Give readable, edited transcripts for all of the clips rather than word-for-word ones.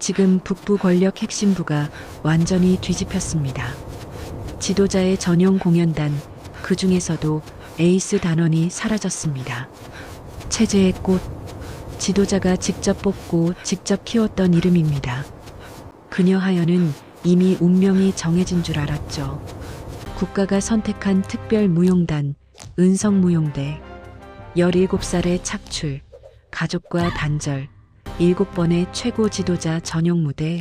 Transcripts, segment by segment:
지금 북부 권력 핵심부가 완전히 뒤집혔습니다. 지도자의 전용 공연단, 그 중에서도 에이스 단원이 사라졌습니다. 체제의 꽃, 지도자가 직접 뽑고 직접 키웠던 이름입니다. 그녀 하연은 이미 운명이 정해진 줄 알았죠. 국가가 선택한 특별 무용단, 은성무용대, 17살의 착출, 가족과 단절, 7번의 최고 지도자 전용 무대,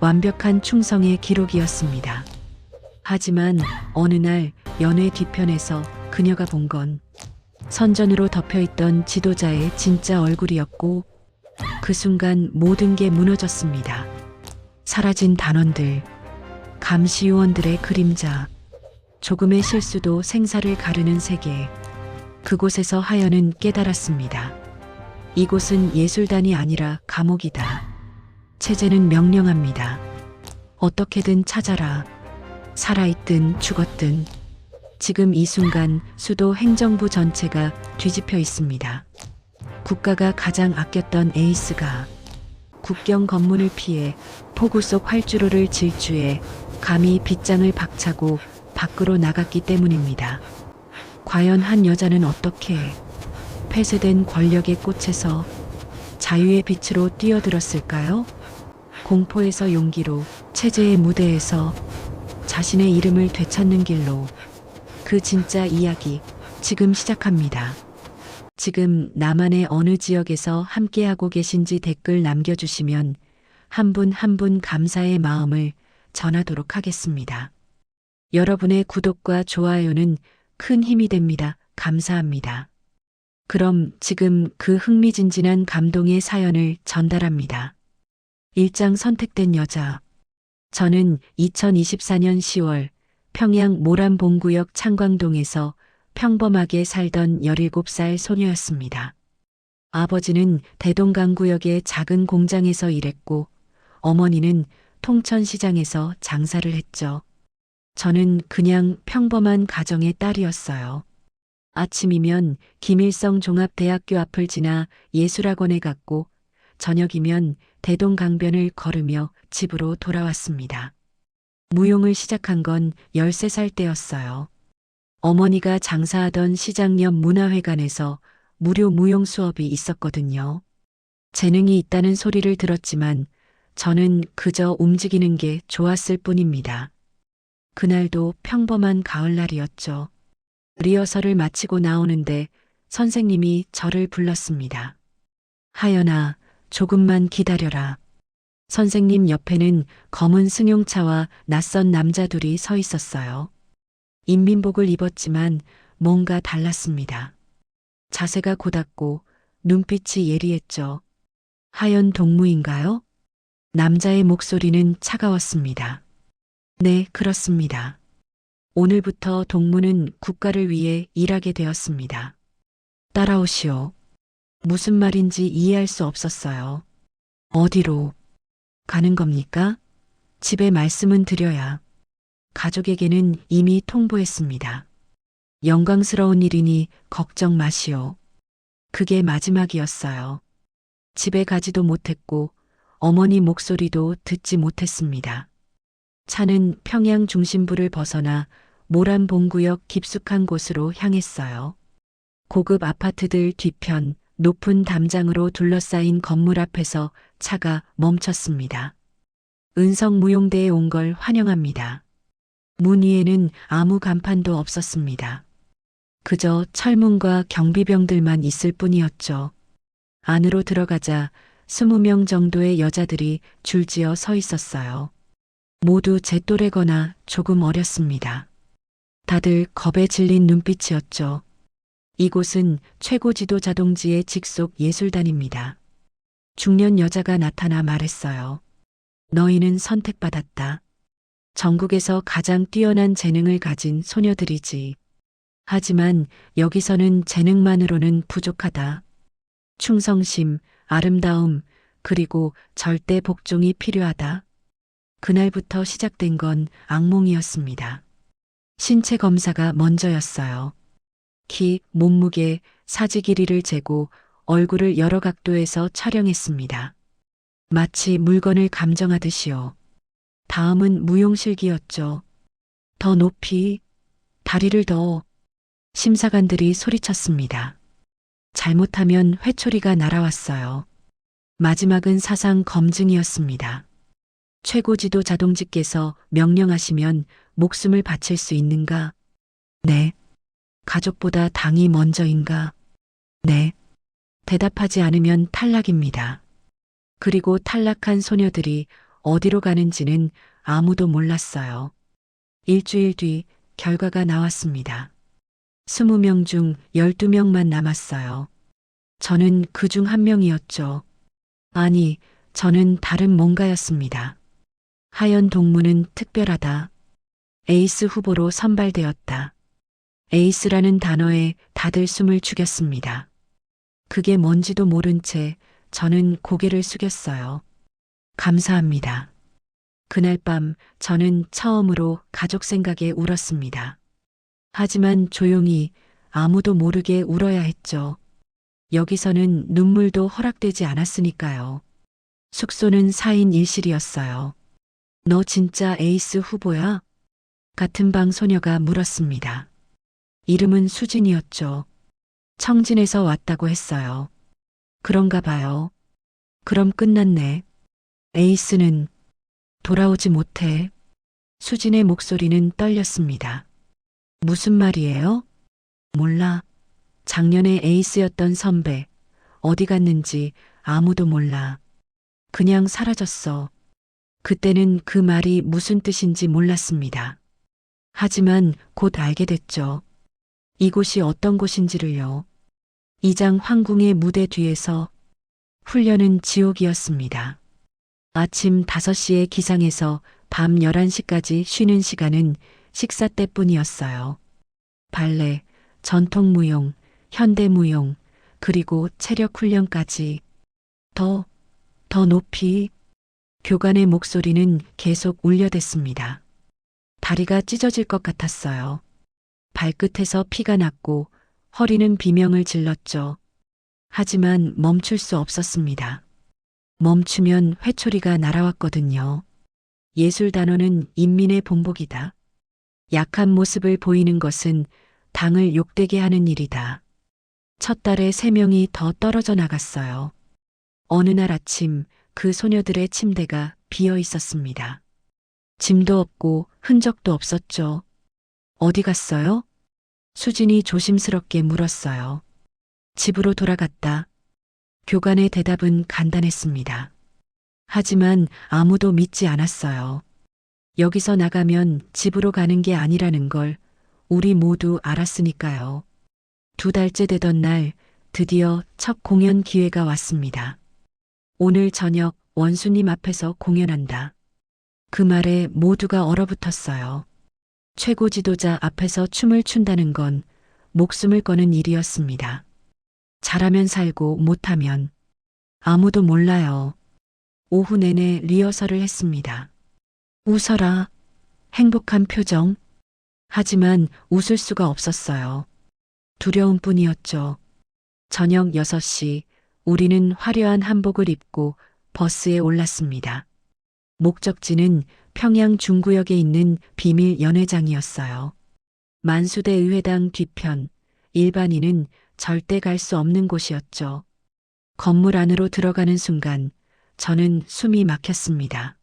완벽한 충성의 기록이었습니다. 하지만 어느 날 연회 뒤편에서 그녀가 본 건 선전으로 덮여있던 지도자의 진짜 얼굴이었고, 그 순간 모든 게 무너졌습니다. 사라진 단원들, 감시요원들의 그림자, 조금의 실수도 생사를 가르는 세계. 그곳에서 하연은 깨달았습니다. 이곳은 예술단이 아니라 감옥이다. 체제는 명령합니다. 어떻게든 찾아라. 살아있든 죽었든. 지금 이 순간 수도 행정부 전체가 뒤집혀 있습니다. 국가가 가장 아꼈던 에이스가 국경 검문을 피해 폭우 속 활주로를 질주해 감히 빗장을 박차고 밖으로 나갔기 때문입니다. 과연 한 여자는 어떻게 폐쇄된 권력의 꽃에서 자유의 빛으로 뛰어들었을까요? 공포에서 용기로, 체제의 무대에서 자신의 이름을 되찾는 길로. 그 진짜 이야기 지금 시작합니다. 지금 나만의 어느 지역에서 함께하고 계신지 댓글 남겨주시면 한 분 한 분 감사의 마음을 전하도록 하겠습니다. 여러분의 구독과 좋아요는 큰 힘이 됩니다. 감사합니다. 그럼 지금 그 흥미진진한 감동의 사연을 전달합니다. 1장 선택된 여자. 저는 2024년 10월 평양 모란봉구역 창광동에서 평범하게 살던 17살 소녀였습니다. 아버지는 대동강구역의 작은 공장에서 일했고 어머니는 통천시장에서 장사를 했죠. 저는 그냥 평범한 가정의 딸이었어요. 아침이면 김일성 종합대학교 앞을 지나 예술학원에 갔고 저녁이면 대동강변을 걸으며 집으로 돌아왔습니다. 무용을 시작한 건 13살 때였어요. 어머니가 장사하던 시장 옆 문화회관에서 무료 무용 수업이 있었거든요. 재능이 있다는 소리를 들었지만 저는 그저 움직이는 게 좋았을 뿐입니다. 그날도 평범한 가을날이었죠. 리허설을 마치고 나오는데 선생님이 저를 불렀습니다. 하연아, 조금만 기다려라. 선생님 옆에는 검은 승용차와 낯선 남자 둘이 서 있었어요. 인민복을 입었지만 뭔가 달랐습니다. 자세가 고닫고 눈빛이 예리했죠. 하연 동무인가요? 남자의 목소리는 차가웠습니다. 네, 그렇습니다. 오늘부터 동무는 국가를 위해 일하게 되었습니다. 따라오시오. 무슨 말인지 이해할 수 없었어요. 어디로 가는 겁니까? 집에 말씀은 드려야. 가족에게는 이미 통보했습니다. 영광스러운 일이니 걱정 마시오. 그게 마지막이었어요. 집에 가지도 못했고 어머니 목소리도 듣지 못했습니다. 차는 평양 중심부를 벗어나 모란봉구역 깊숙한 곳으로 향했어요. 고급 아파트들 뒤편 높은 담장으로 둘러싸인 건물 앞에서 차가 멈췄습니다. 은성무용대에 온 걸 환영합니다. 문 위에는 아무 간판도 없었습니다. 그저 철문과 경비병들만 있을 뿐이었죠. 안으로 들어가자 20명 정도의 여자들이 줄지어 서 있었어요. 모두 제 또래거나 조금 어렸습니다. 다들 겁에 질린 눈빛이었죠. 이곳은 최고 지도자 동지의 직속 예술단입니다. 중년 여자가 나타나 말했어요. 너희는 선택받았다. 전국에서 가장 뛰어난 재능을 가진 소녀들이지. 하지만 여기서는 재능만으로는 부족하다. 충성심, 아름다움, 그리고 절대 복종이 필요하다. 그날부터 시작된 건 악몽이었습니다. 신체 검사가 먼저였어요. 키, 몸무게, 사지 길이를 재고 얼굴을 여러 각도에서 촬영했습니다. 마치 물건을 감정하듯이요. 다음은 무용실기였죠. 더 높이, 다리를 더. 심사관들이 소리쳤습니다. 잘못하면 회초리가 날아왔어요. 마지막은 사상 검증이었습니다. 최고 지도 자동직께서 명령하시면 목숨을 바칠 수 있는가? 네. 가족보다 당이 먼저인가? 네. 대답하지 않으면 탈락입니다. 그리고 탈락한 소녀들이 어디로 가는지는 아무도 몰랐어요. 일주일 뒤 결과가 나왔습니다. 20명 중 12명만 남았어요. 저는 그 중 한 명이었죠. 아니, 저는 다른 뭔가였습니다. 하연 동무는 특별하다. 에이스 후보로 선발되었다. 에이스라는 단어에 다들 숨을 죽였습니다. 그게 뭔지도 모른 채 저는 고개를 숙였어요. 감사합니다. 그날 밤 저는 처음으로 가족 생각에 울었습니다. 하지만 조용히 아무도 모르게 울어야 했죠. 여기서는 눈물도 허락되지 않았으니까요. 숙소는 4인 1실이었어요. 너 진짜 에이스 후보야? 같은 방 소녀가 물었습니다. 이름은 수진이었죠. 청진에서 왔다고 했어요. 그런가 봐요. 그럼 끝났네. 에이스는 돌아오지 못해. 수진의 목소리는 떨렸습니다. 무슨 말이에요? 몰라. 작년에 에이스였던 선배, 어디 갔는지 아무도 몰라. 그냥 사라졌어. 그때는 그 말이 무슨 뜻인지 몰랐습니다. 하지만 곧 알게 됐죠. 이곳이 어떤 곳인지를요. 이장 황궁의 무대 뒤에서 훈련은 지옥이었습니다. 아침 5시에 기상해서 밤 11시까지 쉬는 시간은 식사 때뿐이었어요. 발레, 전통무용, 현대무용, 그리고 체력 훈련까지. 더 높이. 교관의 목소리는 계속 울려댔습니다. 다리가 찢어질 것 같았어요. 발끝에서 피가 났고 허리는 비명을 질렀죠. 하지만 멈출 수 없었습니다. 멈추면 회초리가 날아왔거든요. 예술 단어는 인민의 본복이다. 약한 모습을 보이는 것은 당을 욕되게 하는 일이다. 첫 달에 3명이 더 떨어져 나갔어요. 어느 날 아침 그 소녀들의 침대가 비어 있었습니다. 짐도 없고 흔적도 없었죠. 어디 갔어요? 수진이 조심스럽게 물었어요. 집으로 돌아갔다. 교관의 대답은 간단했습니다. 하지만 아무도 믿지 않았어요. 여기서 나가면 집으로 가는 게 아니라는 걸 우리 모두 알았으니까요. 2달째 되던 날 드디어 첫 공연 기회가 왔습니다. 오늘 저녁 원수님 앞에서 공연한다. 그 말에 모두가 얼어붙었어요. 최고 지도자 앞에서 춤을 춘다는 건 목숨을 거는 일이었습니다. 잘하면 살고 못하면 아무도 몰라요. 오후 내내 리허설을 했습니다. 웃어라. 행복한 표정. 하지만 웃을 수가 없었어요. 두려움뿐이었죠. 저녁 6시 우리는 화려한 한복을 입고 버스에 올랐습니다. 목적지는 평양 중구역에 있는 비밀 연회장이었어요. 만수대 의회당 뒤편, 일반인은 절대 갈 수 없는 곳이었죠. 건물 안으로 들어가는 순간 저는 숨이 막혔습니다.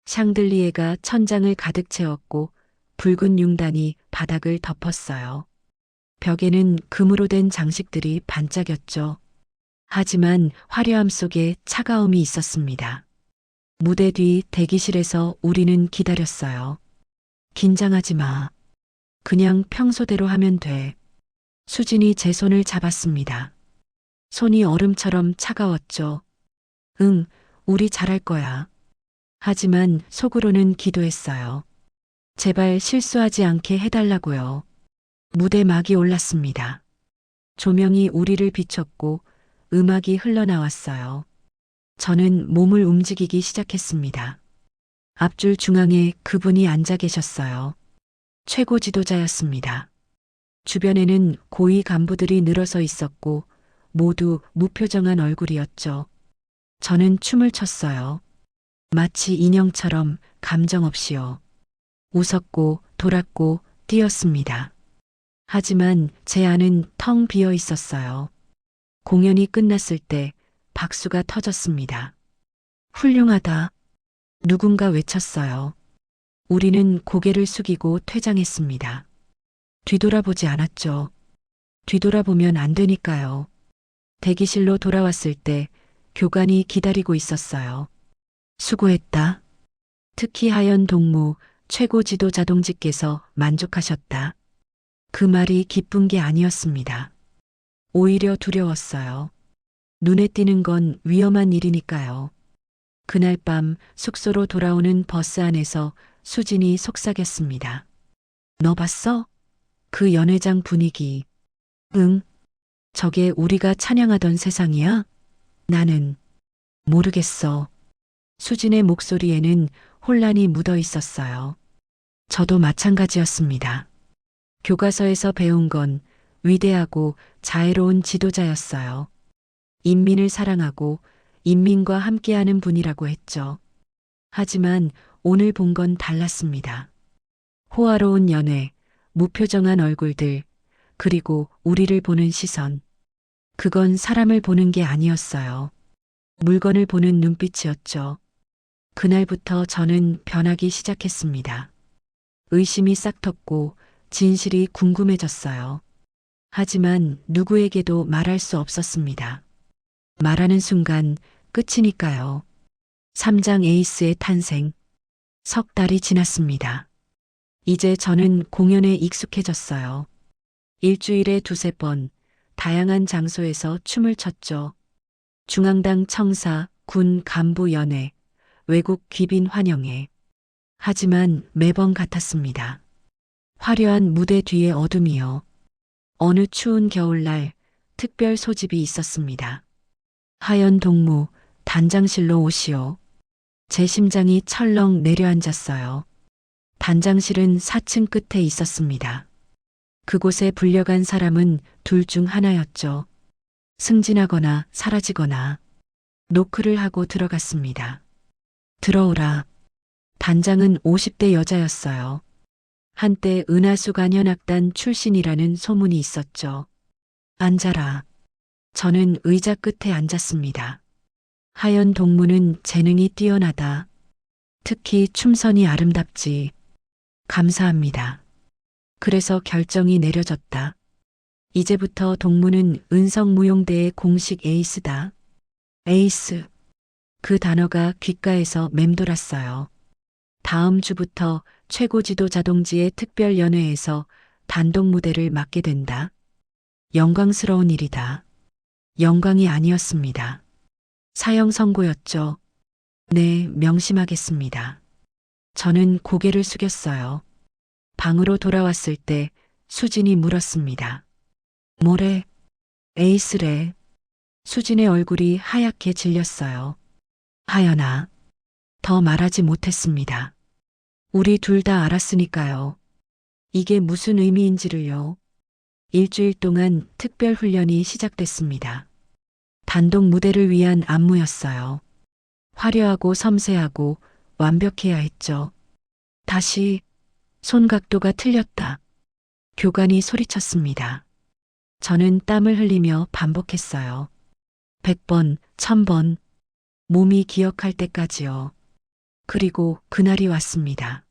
샹들리에가 천장을 가득 채웠고 붉은 융단이 바닥을 덮었어요. 벽에는 금으로 된 장식들이 반짝였죠. 하지만 화려함 속에 차가움이 있었습니다. 무대 뒤 대기실에서 우리는 기다렸어요. 긴장하지 마. 그냥 평소대로 하면 돼. 수진이 제 손을 잡았습니다. 손이 얼음처럼 차가웠죠. 응, 우리 잘할 거야. 하지만 속으로는 기도했어요. 제발 실수하지 않게 해달라고요. 무대 막이 올랐습니다. 조명이 우리를 비췄고 음악이 흘러나왔어요. 저는 몸을 움직이기 시작했습니다. 앞줄 중앙에 그분이 앉아 계셨어요. 최고 지도자였습니다. 주변에는 고위 간부들이 늘어서 있었고 모두 무표정한 얼굴이었죠. 저는 춤을 췄어요. 마치 인형처럼 감정 없이요. 웃었고 돌았고 뛰었습니다. 하지만 제 안은 텅 비어 있었어요. 공연이 끝났을 때 박수가 터졌습니다. 훌륭하다. 누군가 외쳤어요. 우리는 고개를 숙이고 퇴장했습니다. 뒤돌아보지 않았죠. 뒤돌아보면 안 되니까요. 대기실로 돌아왔을 때 교관이 기다리고 있었어요. 수고했다. 특히 하연 동무 최고 지도자 동지께서 만족하셨다. 그 말이 기쁜 게 아니었습니다. 오히려 두려웠어요. 눈에 띄는 건 위험한 일이니까요. 그날 밤 숙소로 돌아오는 버스 안에서 수진이 속삭였습니다. 너 봤어? 그 연회장 분위기. 응. 저게 우리가 찬양하던 세상이야? 나는 모르겠어. 수진의 목소리에는 혼란이 묻어 있었어요. 저도 마찬가지였습니다. 교과서에서 배운 건 위대하고 자애로운 지도자였어요. 인민을 사랑하고 인민과 함께하는 분이라고 했죠. 하지만 오늘 본 건 달랐습니다. 호화로운 연애, 무표정한 얼굴들, 그리고 우리를 보는 시선. 그건 사람을 보는 게 아니었어요. 물건을 보는 눈빛이었죠. 그날부터 저는 변하기 시작했습니다. 의심이 싹텄고 진실이 궁금해졌어요. 하지만 누구에게도 말할 수 없었습니다. 말하는 순간 끝이니까요. 3장 에이스의 탄생. 석 달이 지났습니다. 이제 저는 공연에 익숙해졌어요. 일주일에 두세 번 다양한 장소에서 춤을 췄죠. 중앙당 청사, 군 간부 연회, 외국 귀빈 환영회. 하지만 매번 같았습니다. 화려한 무대 뒤의 어둠이요. 어느 추운 겨울날 특별 소집이 있었습니다. 하연 동무, 단장실로 오시오. 제 심장이 철렁 내려앉았어요. 단장실은 4층 끝에 있었습니다. 그곳에 불려간 사람은 둘 중 하나였죠. 승진하거나 사라지거나. 노크를 하고 들어갔습니다. 들어오라. 단장은 50대 여자였어요. 한때 은하수관현악단 출신이라는 소문이 있었죠. 앉아라. 저는 의자 끝에 앉았습니다. 하연 동무는 재능이 뛰어나다. 특히 춤선이 아름답지. 감사합니다. 그래서 결정이 내려졌다. 이제부터 동무는 은성무용대의 공식 에이스다. 에이스. 그 단어가 귓가에서 맴돌았어요. 다음 주부터 최고 지도자 동지의 특별 연회에서 단독 무대를 맡게 된다. 영광스러운 일이다. 영광이 아니었습니다. 사형 선고였죠. 네, 명심하겠습니다. 저는 고개를 숙였어요. 방으로 돌아왔을 때 수진이 물었습니다. 뭐래? 에이스래. 수진의 얼굴이 하얗게 질렸어요. 하연아. 더 말하지 못했습니다. 우리 둘 다 알았으니까요. 이게 무슨 의미인지를요. 일주일 동안 특별 훈련이 시작됐습니다. 단독 무대를 위한 안무였어요. 화려하고 섬세하고 완벽해야 했죠. 다시 손 각도가 틀렸다. 교관이 소리쳤습니다. 저는 땀을 흘리며 반복했어요. 100번, 1000번, 몸이 기억할 때까지요. 그리고 그날이 왔습니다.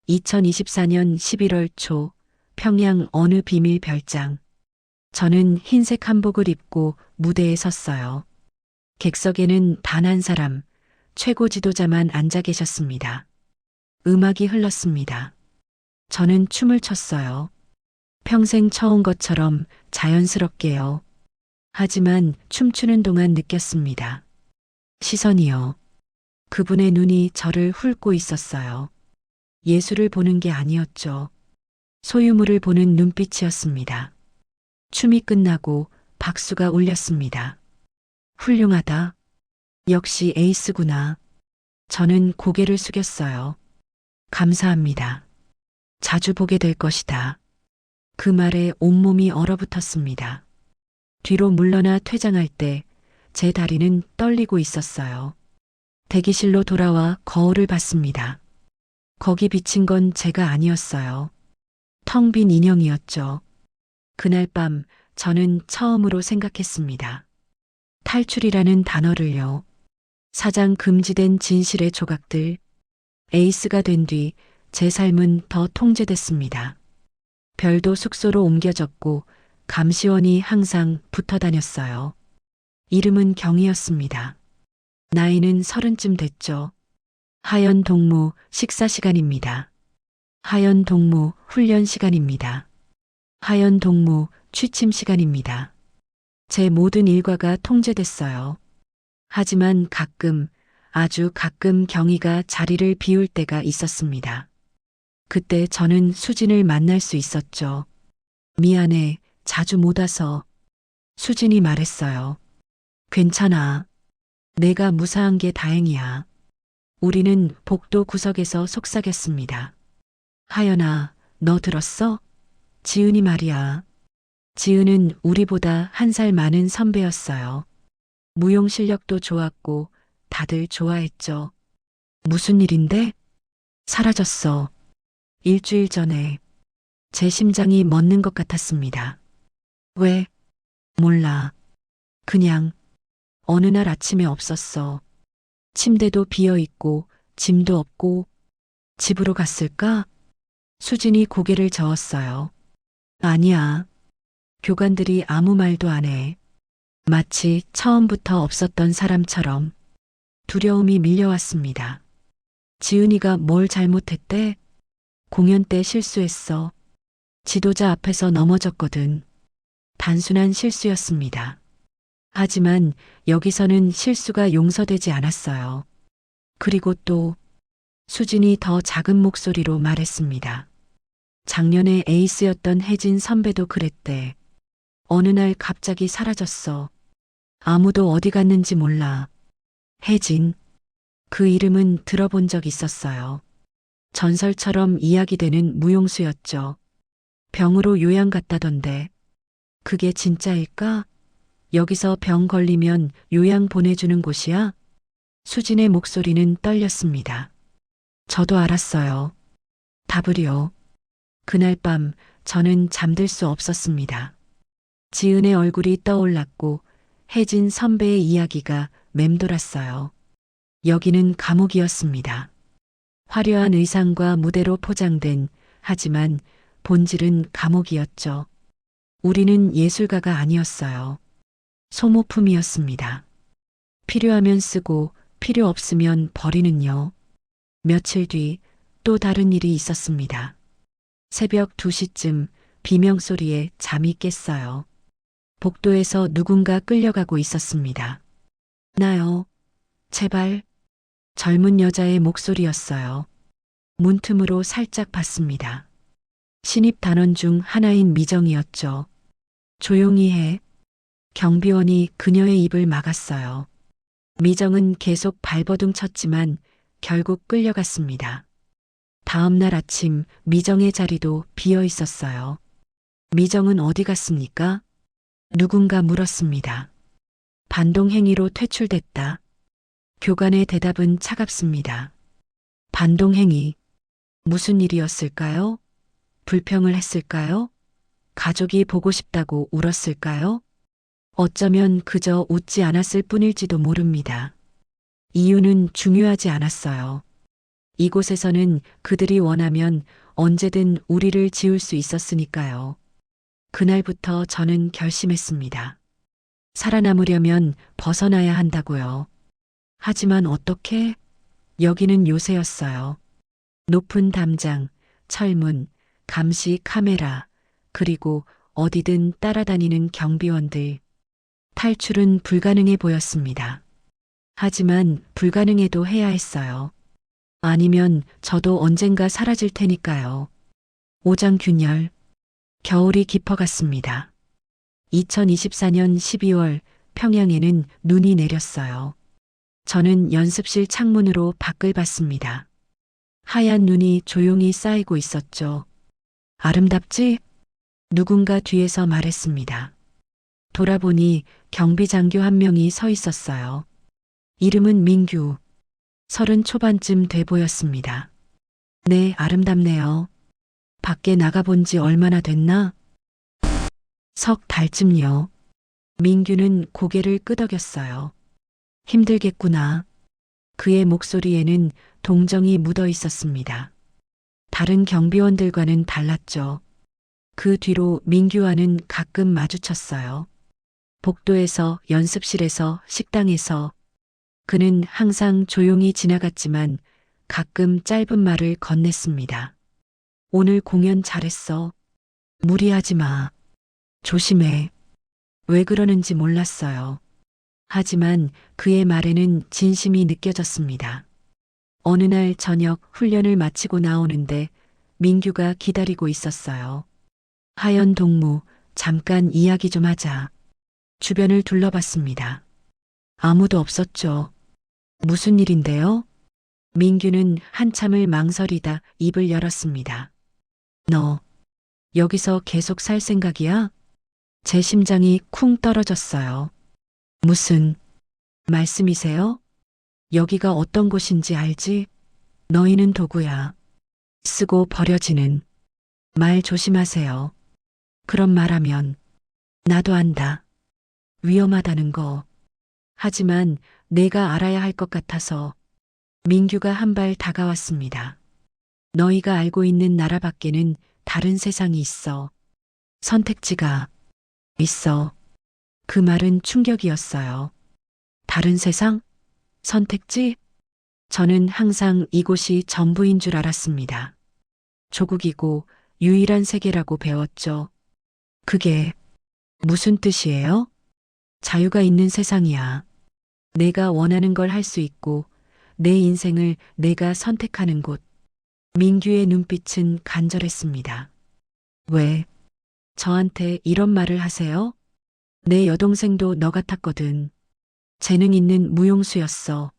2024년 11월 초 평양 어느 비밀 별장. 저는 흰색 한복을 입고 무대에 섰어요. 객석에는 단 한 사람, 최고 지도자만 앉아 계셨습니다. 음악이 흘렀습니다. 저는 춤을 췄어요. 평생 처음 것처럼 자연스럽게요. 하지만 춤추는 동안 느꼈습니다. 시선이요. 그분의 눈이 저를 훑고 있었어요. 예술을 보는 게 아니었죠. 소유물을 보는 눈빛이었습니다. 춤이 끝나고 박수가 울렸습니다. 훌륭하다. 역시 에이스구나. 저는 고개를 숙였어요. 감사합니다. 자주 보게 될 것이다. 그 말에 온몸이 얼어붙었습니다. 뒤로 물러나 퇴장할 때 제 다리는 떨리고 있었어요. 대기실로 돌아와 거울을 봤습니다. 거기 비친 건 제가 아니었어요. 텅 빈 인형이었죠. 그날 밤 저는 처음으로 생각했습니다. 탈출이라는 단어를요. 사장 금지된 진실의 조각들. 에이스가 된 뒤 제 삶은 더 통제됐습니다. 별도 숙소로 옮겨졌고 감시원이 항상 붙어 다녔어요. 이름은 경이었습니다. 나이는 30쯤 됐죠. 하연 동무 식사 시간입니다. 하연 동무 훈련 시간입니다. 하연 동무 취침 시간입니다. 제 모든 일과가 통제됐어요. 하지만 가끔, 아주 가끔 경희가 자리를 비울 때가 있었습니다. 그때 저는 수진을 만날 수 있었죠. 미안해, 자주 못 와서. 수진이 말했어요. 괜찮아. 내가 무사한 게 다행이야. 우리는 복도 구석에서 속삭였습니다. 하연아, 너 들었어? 지은이 말이야. 지은은 우리보다 한 살 많은 선배였어요. 무용 실력도 좋았고 다들 좋아했죠. 무슨 일인데? 사라졌어. 일주일 전에. 제 심장이 멎는 것 같았습니다. 왜? 몰라. 그냥 어느 날 아침에 없었어. 침대도 비어 있고 짐도 없고. 집으로 갔을까? 수진이 고개를 저었어요. 아니야. 교관들이 아무 말도 안 해. 마치 처음부터 없었던 사람처럼. 두려움이 밀려왔습니다. 지은이가 뭘 잘못했대? 공연 때 실수했어. 지도자 앞에서 넘어졌거든. 단순한 실수였습니다. 하지만 여기서는 실수가 용서되지 않았어요. 그리고 또 수진이 더 작은 목소리로 말했습니다. 작년에 에이스였던 혜진 선배도 그랬대. 어느 날 갑자기 사라졌어. 아무도 어디 갔는지 몰라. 혜진. 그 이름은 들어본 적 있었어요. 전설처럼 이야기되는 무용수였죠. 병으로 요양 갔다던데. 그게 진짜일까? 여기서 병 걸리면 요양 보내주는 곳이야? 수진의 목소리는 떨렸습니다. 저도 알았어요. 답을요. 그날 밤 저는 잠들 수 없었습니다. 지은의 얼굴이 떠올랐고 혜진 선배의 이야기가 맴돌았어요. 여기는 감옥이었습니다. 화려한 의상과 무대로 포장된, 하지만 본질은 감옥이었죠. 우리는 예술가가 아니었어요. 소모품이었습니다. 필요하면 쓰고 필요 없으면 버리는요. 며칠 뒤 또 다른 일이 있었습니다. 새벽 2시쯤 비명소리에 잠이 깼어요. 복도에서 누군가 끌려가고 있었습니다. 나요. 제발. 젊은 여자의 목소리였어요. 문틈으로 살짝 봤습니다. 신입 단원 중 하나인 미정이었죠. 조용히 해. 경비원이 그녀의 입을 막았어요. 미정은 계속 발버둥 쳤지만 결국 끌려갔습니다. 다음 날 아침 미정의 자리도 비어 있었어요. 미정은 어디 갔습니까? 누군가 물었습니다. 반동행위로 퇴출됐다. 교관의 대답은 차갑습니다. 반동행위. 무슨 일이었을까요? 불평을 했을까요? 가족이 보고 싶다고 울었을까요? 어쩌면 그저 웃지 않았을 뿐일지도 모릅니다. 이유는 중요하지 않았어요. 이곳에서는 그들이 원하면 언제든 우리를 지울 수 있었으니까요. 그날부터 저는 결심했습니다. 살아남으려면 벗어나야 한다고요. 하지만 어떻게? 여기는 요새였어요. 높은 담장, 철문, 감시 카메라, 그리고 어디든 따라다니는 경비원들. 탈출은 불가능해 보였습니다. 하지만 불가능해도 해야 했어요. 아니면 저도 언젠가 사라질 테니까요. 오장균열. 겨울이 깊어갔습니다. 2024년 12월 평양에는 눈이 내렸어요. 저는 연습실 창문으로 밖을 봤습니다. 하얀 눈이 조용히 쌓이고 있었죠. 아름답지? 누군가 뒤에서 말했습니다. 돌아보니 경비장교 한 명이 서 있었어요. 이름은 민규. 30 초반쯤 돼 보였습니다. 네, 아름답네요. 밖에 나가본 지 얼마나 됐나? 석 달쯤요. 민규는 고개를 끄덕였어요. 힘들겠구나. 그의 목소리에는 동정이 묻어 있었습니다. 다른 경비원들과는 달랐죠. 그 뒤로 민규와는 가끔 마주쳤어요. 복도에서, 연습실에서, 식당에서. 그는 항상 조용히 지나갔지만 가끔 짧은 말을 건넸습니다. 오늘 공연 잘했어. 무리하지 마. 조심해. 왜 그러는지 몰랐어요. 하지만 그의 말에는 진심이 느껴졌습니다. 어느 날 저녁 훈련을 마치고 나오는데 민규가 기다리고 있었어요. 하연 동무, 잠깐 이야기 좀 하자. 주변을 둘러봤습니다. 아무도 없었죠. 무슨 일인데요? 민규는 한참을 망설이다 입을 열었습니다. 너, 여기서 계속 살 생각이야? 제 심장이 쿵 떨어졌어요. 무슨 말씀이세요? 여기가 어떤 곳인지 알지? 너희는 도구야. 쓰고 버려지는. 말 조심하세요. 그런 말하면 나도 안다. 위험하다는 거. 하지만 내가 알아야 할 것 같아서. 민규가 한 발 다가왔습니다. 너희가 알고 있는 나라 밖에는 다른 세상이 있어. 선택지가 있어. 그 말은 충격이었어요. 다른 세상? 선택지? 저는 항상 이곳이 전부인 줄 알았습니다. 조국이고 유일한 세계라고 배웠죠. 그게 무슨 뜻이에요? 자유가 있는 세상이야. 내가 원하는 걸 할 수 있고 내 인생을 내가 선택하는 곳. 민규의 눈빛은 간절했습니다. 왜 저한테 이런 말을 하세요? 내 여동생도 너 같았거든. 재능 있는 무용수였어.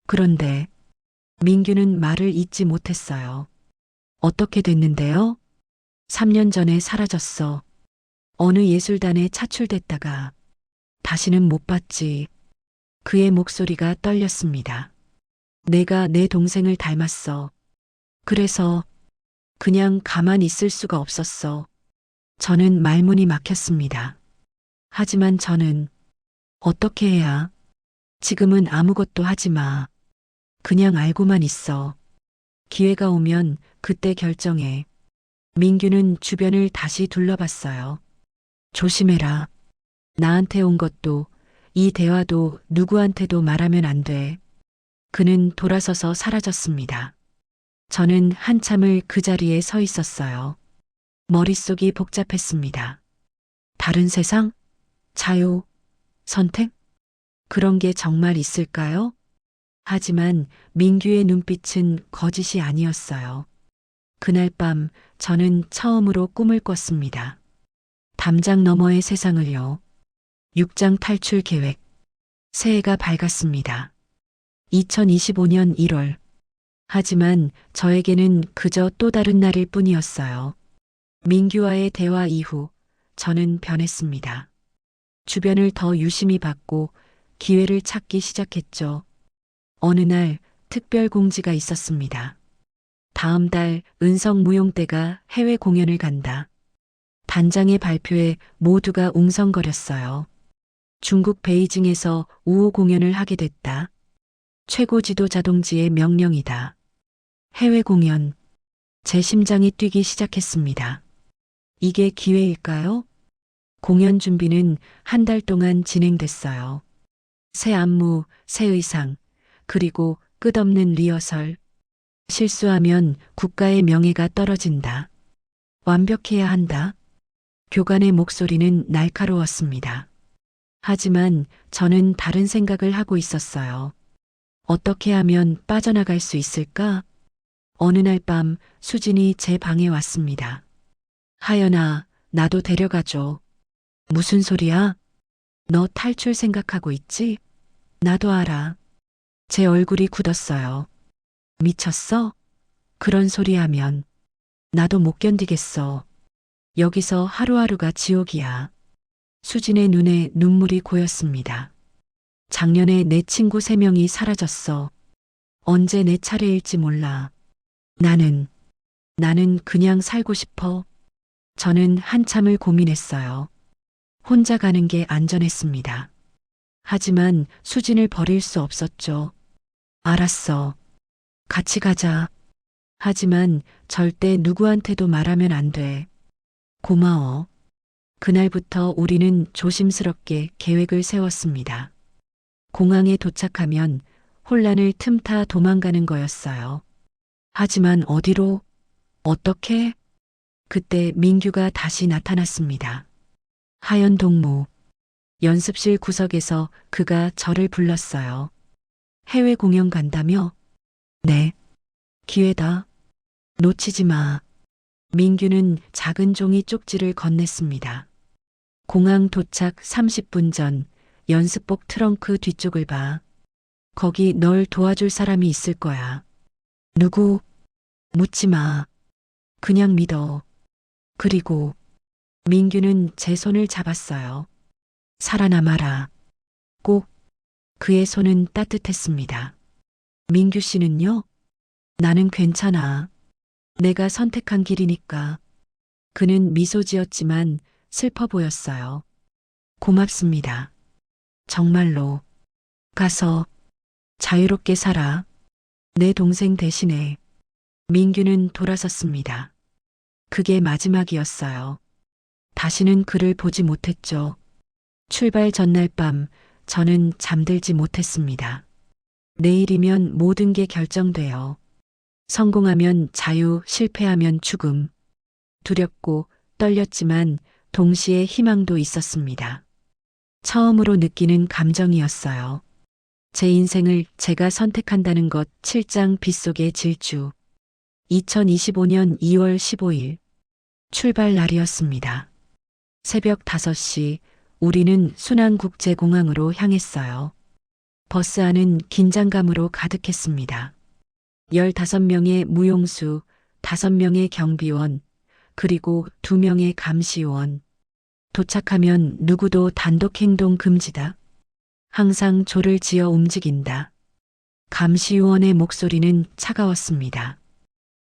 그런데 민규는 말을 잇지 못했어요. 어떻게 됐는데요? 3년 전에 사라졌어. 어느 예술단에 차출됐다가 다시는 못 봤지. 그의 목소리가 떨렸습니다. 내가 내 동생을 닮았어. 그래서 그냥 가만히 있을 수가 없었어. 저는 말문이 막혔습니다. 하지만 저는 어떻게 해야? 지금은 아무것도 하지 마. 그냥 알고만 있어. 기회가 오면 그때 결정해. 민규는 주변을 다시 둘러봤어요. 조심해라. 나한테 온 것도 이 대화도 누구한테도 말하면 안 돼. 그는 돌아서서 사라졌습니다. 저는 한참을 그 자리에 서 있었어요. 머릿속이 복잡했습니다. 다른 세상? 자유? 선택? 그런 게 정말 있을까요? 하지만 민규의 눈빛은 거짓이 아니었어요. 그날 밤 저는 처음으로 꿈을 꿨습니다. 담장 너머의 세상을요. 6장 탈출 계획. 새해가 밝았습니다. 2025년 1월. 하지만 저에게는 그저 또 다른 날일 뿐이었어요. 민규와의 대화 이후 저는 변했습니다. 주변을 더 유심히 봤고 기회를 찾기 시작했죠. 어느 날 특별 공지가 있었습니다. 다음 달 은성무용대가 해외 공연을 간다. 단장의 발표에 모두가 웅성거렸어요. 중국 베이징에서 우호 공연을 하게 됐다. 최고 지도자 동지의 명령이다. 해외 공연. 제 심장이 뛰기 시작했습니다. 이게 기회일까요? 공연 준비는 한 달 동안 진행됐어요. 새 안무, 새 의상, 그리고 끝없는 리허설. 실수하면 국가의 명예가 떨어진다. 완벽해야 한다. 교관의 목소리는 날카로웠습니다. 하지만 저는 다른 생각을 하고 있었어요. 어떻게 하면 빠져나갈 수 있을까? 어느 날 밤 수진이 제 방에 왔습니다. 하연아, 나도 데려가줘. 무슨 소리야? 너 탈출 생각하고 있지? 나도 알아. 제 얼굴이 굳었어요. 미쳤어? 그런 소리 하면 나도 못 견디겠어. 여기서 하루하루가 지옥이야. 수진의 눈에 눈물이 고였습니다. 작년에 내 친구 3명이 사라졌어. 언제 내 차례일지 몰라. 나는 그냥 살고 싶어. 저는 한참을 고민했어요. 혼자 가는 게 안전했습니다. 하지만 수진을 버릴 수 없었죠. 알았어. 같이 가자. 하지만 절대 누구한테도 말하면 안 돼. 고마워. 그날부터 우리는 조심스럽게 계획을 세웠습니다. 공항에 도착하면 혼란을 틈타 도망가는 거였어요. 하지만 어디로? 어떻게? 그때 민규가 다시 나타났습니다. 하얀 동무. 연습실 구석에서 그가 저를 불렀어요. 해외 공연 간다며? 네. 기회다. 놓치지 마. 민규는 작은 종이 쪽지를 건넸습니다. 공항 도착 30분 전 연습복 트렁크 뒤쪽을 봐. 거기 널 도와줄 사람이 있을 거야. 누구? 묻지 마. 그냥 믿어. 그리고 민규는 제 손을 잡았어요. 살아남아라. 꼭. 그의 손은 따뜻했습니다. 민규 씨는요? 나는 괜찮아. 내가 선택한 길이니까. 그는 미소 지었지만 슬퍼 보였어요. 고맙습니다. 정말로. 가서 자유롭게 살아. 내 동생 대신에. 민규는 돌아섰습니다. 그게 마지막이었어요. 다시는 그를 보지 못했죠. 출발 전날 밤 저는 잠들지 못했습니다. 내일이면 모든 게 결정돼요. 성공하면 자유, 실패하면 죽음. 두렵고 떨렸지만 동시에 희망도 있었습니다. 처음으로 느끼는 감정이었어요. 제 인생을 제가 선택한다는 것 7장 빗속의 질주. 2025년 2월 15일 출발 날이었습니다. 새벽 5시 우리는 순안국제공항으로 향했어요. 버스 안은 긴장감으로 가득했습니다. 15명의 무용수, 5명의 경비원, 그리고 2명의 감시원. 도착하면 누구도 단독 행동 금지다. 항상 조를 지어 움직인다. 감시요원의 목소리는 차가웠습니다.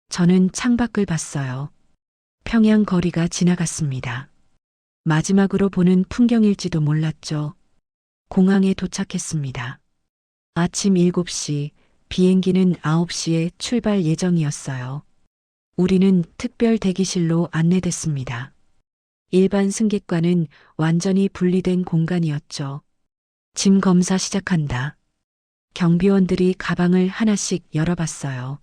저는 창밖을 봤어요. 평양 거리가 지나갔습니다. 마지막으로 보는 풍경일지도 몰랐죠. 공항에 도착했습니다. 아침 7시, 비행기는 9시에 출발 예정이었어요. 우리는 특별 대기실로 안내됐습니다. 일반 승객과는 완전히 분리된 공간이었죠. 짐 검사 시작한다. 경비원들이 가방을 하나씩 열어봤어요.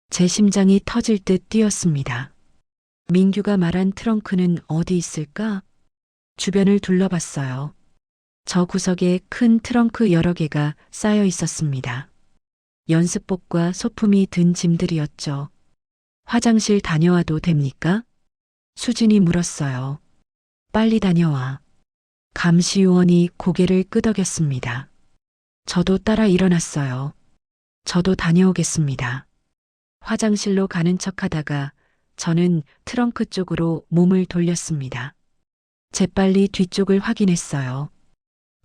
제 심장이 터질 듯 뛰었습니다. 민규가 말한 트렁크는 어디 있을까? 주변을 둘러봤어요. 저 구석에 큰 트렁크 여러 개가 쌓여 있었습니다. 연습복과 소품이 든 짐들이었죠. 화장실 다녀와도 됩니까? 수진이 물었어요. 빨리 다녀와. 감시요원이 고개를 끄덕였습니다. 저도 따라 일어났어요. 저도 다녀오겠습니다. 화장실로 가는 척하다가 저는 트렁크 쪽으로 몸을 돌렸습니다. 재빨리 뒤쪽을 확인했어요.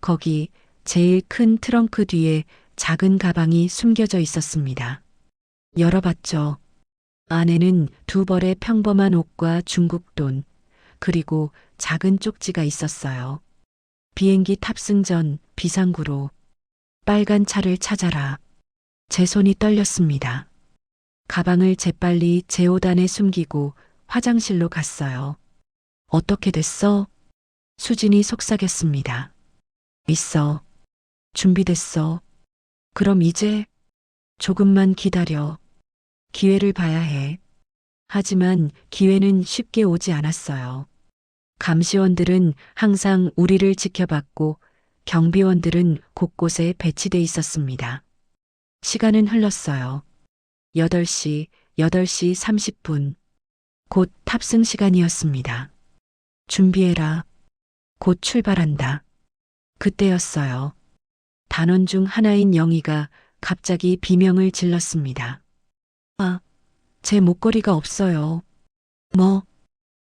거기 제일 큰 트렁크 뒤에 작은 가방이 숨겨져 있었습니다. 열어봤죠. 안에는 2벌의 평범한 옷과 중국 돈, 그리고 작은 쪽지가 있었어요. 비행기 탑승 전 비상구로 빨간 차를 찾아라. 제 손이 떨렸습니다. 가방을 재빨리 제 옷 안에 숨기고 화장실로 갔어요. 어떻게 됐어? 수진이 속삭였습니다. 있어. 준비됐어. 그럼 이제 조금만 기다려. 기회를 봐야 해. 하지만 기회는 쉽게 오지 않았어요. 감시원들은 항상 우리를 지켜봤고 경비원들은 곳곳에 배치돼 있었습니다. 시간은 흘렀어요. 8시, 8시 30분. 곧 탑승 시간이었습니다. 준비해라. 곧 출발한다. 그때였어요. 단원 중 하나인 영희가 갑자기 비명을 질렀습니다. 아, 제 목걸이가 없어요. 뭐?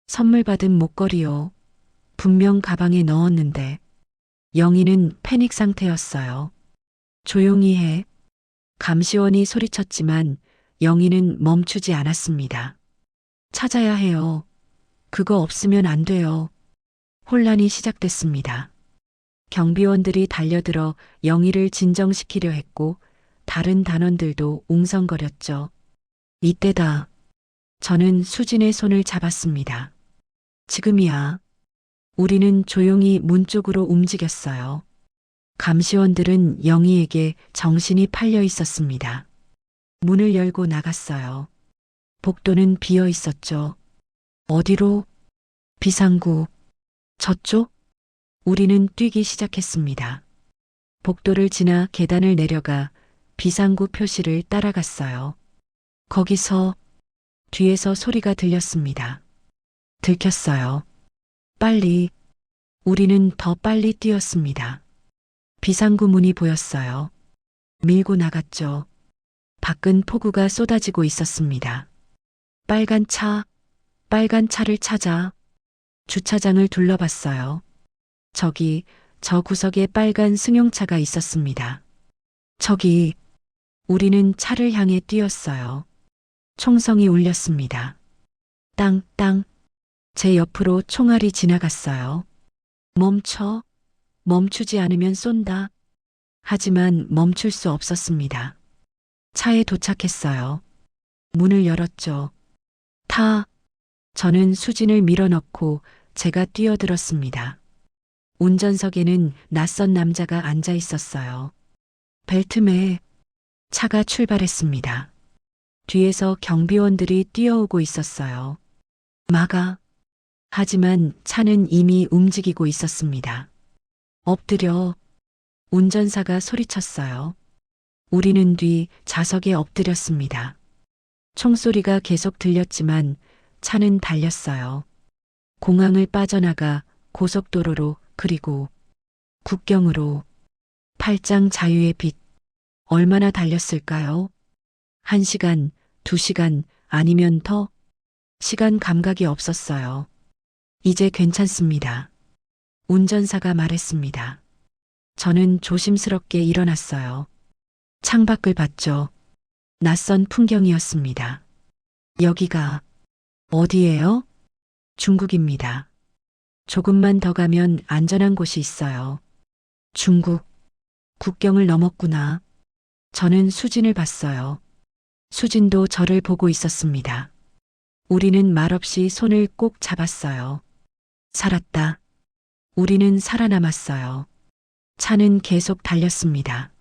선물 받은 목걸이요. 분명 가방에 넣었는데 영희는 패닉 상태였어요. 조용히 해. 감시원이 소리쳤지만 영희는 멈추지 않았습니다. 찾아야 해요. 그거 없으면 안 돼요. 혼란이 시작됐습니다. 경비원들이 달려들어 영희를 진정시키려 했고 다른 단원들도 웅성거렸죠. 이때다. 저는 수진의 손을 잡았습니다. 지금이야. 우리는 조용히 문 쪽으로 움직였어요. 감시원들은 영희에게 정신이 팔려 있었습니다. 문을 열고 나갔어요. 복도는 비어 있었죠. 어디로? 비상구. 저쪽? 우리는 뛰기 시작했습니다. 복도를 지나 계단을 내려가 비상구 표시를 따라갔어요. 거기서 뒤에서 소리가 들렸습니다. 들켰어요. 빨리. 우리는 더 빨리 뛰었습니다. 비상구 문이 보였어요. 밀고 나갔죠. 밖은 폭우가 쏟아지고 있었습니다. 빨간 차를 찾아 주차장을 둘러봤어요. 저기, 저 구석에 빨간 승용차가 있었습니다. 저기, 우리는 차를 향해 뛰었어요. 총성이 울렸습니다. 땅, 제 옆으로 총알이 지나갔어요. 멈추지 않으면 쏜다. 하지만 멈출 수 없었습니다. 차에 도착했어요. 문을 열었죠. 저는 수진을 밀어넣고 제가 뛰어들었습니다. 운전석에는 낯선 남자가 앉아 있었어요. 벨트매. 차가 출발했습니다. 뒤에서 경비원들이 뛰어오고 있었어요. 막아. 하지만 차는 이미 움직이고 있었습니다. 엎드려. 운전사가 소리쳤어요. 우리는 뒤 좌석에 엎드렸습니다. 총소리가 계속 들렸지만 차는 달렸어요. 공항을 빠져나가 고속도로로 그리고 국경으로. 팔짱 자유의 빛. 얼마나 달렸을까요? 1시간, 2시간, 아니면 더? 시간 감각이 없었어요. 이제 괜찮습니다. 운전사가 말했습니다. 저는 조심스럽게 일어났어요. 창밖을 봤죠. 낯선 풍경이었습니다. 여기가 어디예요? 중국입니다. 조금만 더 가면 안전한 곳이 있어요. 중국. 국경을 넘었구나. 저는 수진을 봤어요. 수진도 저를 보고 있었습니다. 우리는 말없이 손을 꼭 잡았어요. 살았다. 우리는 살아남았어요. 차는 계속 달렸습니다.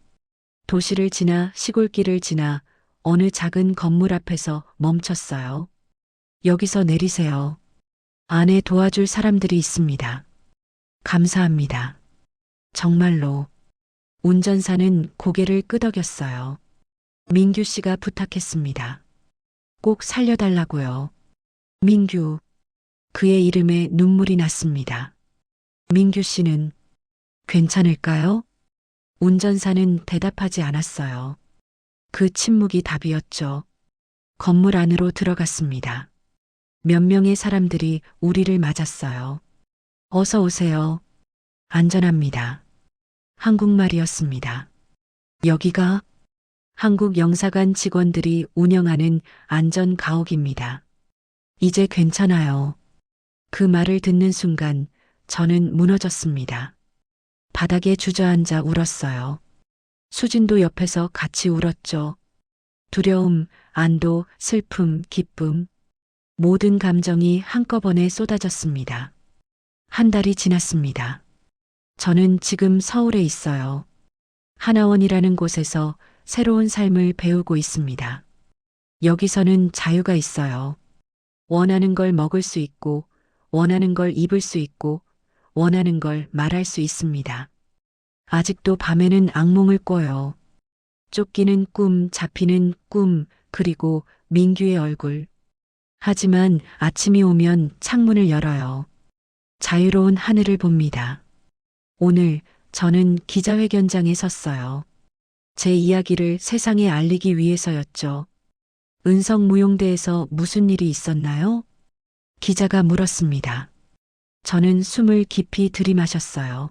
도시를 지나 시골길을 지나 어느 작은 건물 앞에서 멈췄어요. 여기서 내리세요. 안에 도와줄 사람들이 있습니다. 감사합니다. 정말로. 운전사는 고개를 끄덕였어요. 민규 씨가 부탁했습니다. 꼭 살려달라고요. 민규. 그의 이름에 눈물이 났습니다. 민규 씨는 괜찮을까요? 운전사는 대답하지 않았어요. 그 침묵이 답이었죠. 건물 안으로 들어갔습니다. 몇 명의 사람들이 우리를 맞았어요. 어서 오세요. 안전합니다. 한국말이었습니다. 여기가 한국 영사관 직원들이 운영하는 안전가옥입니다. 이제 괜찮아요. 그 말을 듣는 순간 저는 무너졌습니다. 바닥에 주저앉아 울었어요. 수진도 옆에서 같이 울었죠. 두려움, 안도, 슬픔, 기쁨. 모든 감정이 한꺼번에 쏟아졌습니다. 한 달이 지났습니다. 저는 지금 서울에 있어요. 하나원이라는 곳에서 새로운 삶을 배우고 있습니다. 여기서는 자유가 있어요. 원하는 걸 먹을 수 있고, 원하는 걸 입을 수 있고, 원하는 걸 말할 수 있습니다. 아직도 밤에는 악몽을 꿔요. 쫓기는 꿈, 잡히는 꿈, 그리고 민규의 얼굴. 하지만 아침이 오면 창문을 열어요. 자유로운 하늘을 봅니다. 오늘 저는 기자회견장에 섰어요. 제 이야기를 세상에 알리기 위해서였죠. 은성무용대에서 무슨 일이 있었나요? 기자가 물었습니다. 저는 숨을 깊이 들이마셨어요.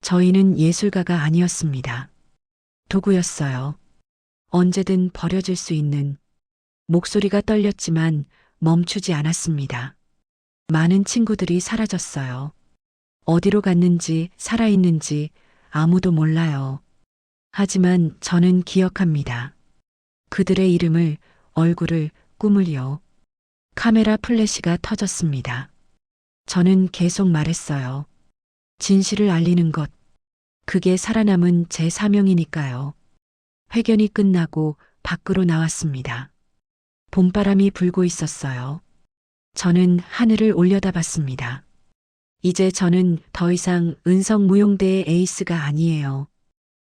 저희는 예술가가 아니었습니다. 도구였어요. 언제든 버려질 수 있는. 목소리가 떨렸지만 멈추지 않았습니다. 많은 친구들이 사라졌어요. 어디로 갔는지 살아있는지 아무도 몰라요. 하지만 저는 기억합니다. 그들의 이름을, 얼굴을, 꿈을요. 카메라 플래시가 터졌습니다. 저는 계속 말했어요. 진실을 알리는 것. 그게 살아남은 제 사명이니까요. 회견이 끝나고 밖으로 나왔습니다. 봄바람이 불고 있었어요. 저는 하늘을 올려다봤습니다. 이제 저는 더 이상 은성무용대의 에이스가 아니에요.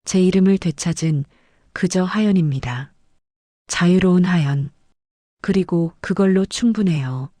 제 이름을 되찾은 그저 하연입니다. 자유로운 하연. 그리고 그걸로 충분해요.